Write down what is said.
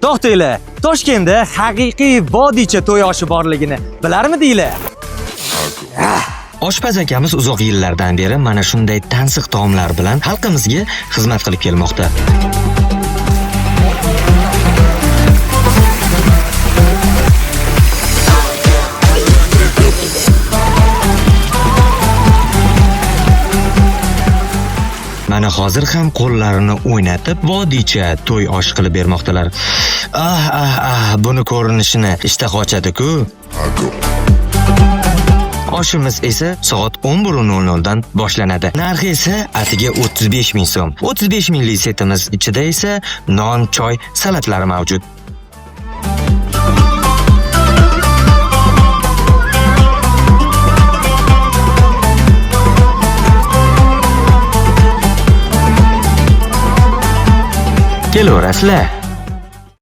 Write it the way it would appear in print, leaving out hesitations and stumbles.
To'xtanglar, Toshkentda haqiqiy vodiycha to'y oshi borligini bilarmidinglar? Oshpaz akamiz uzoq yillardan beri mana shunday tansiq taomlar bilan xalqimizga xizmat qilib kelmoqda. Mana hozir ham qo'llarini o'ynatib vodiycha to'y osh qilib bermoqdalar. Buni ko'rinishini ishtaha ochadi-ku. Oshimiz esa soat 11:00 dan boshlanadi. Narxi esa atiga 35 ming so'm. 35 minglik setimiz ichida esa non, choy, salatlar mavjud. Kelaverasizlar.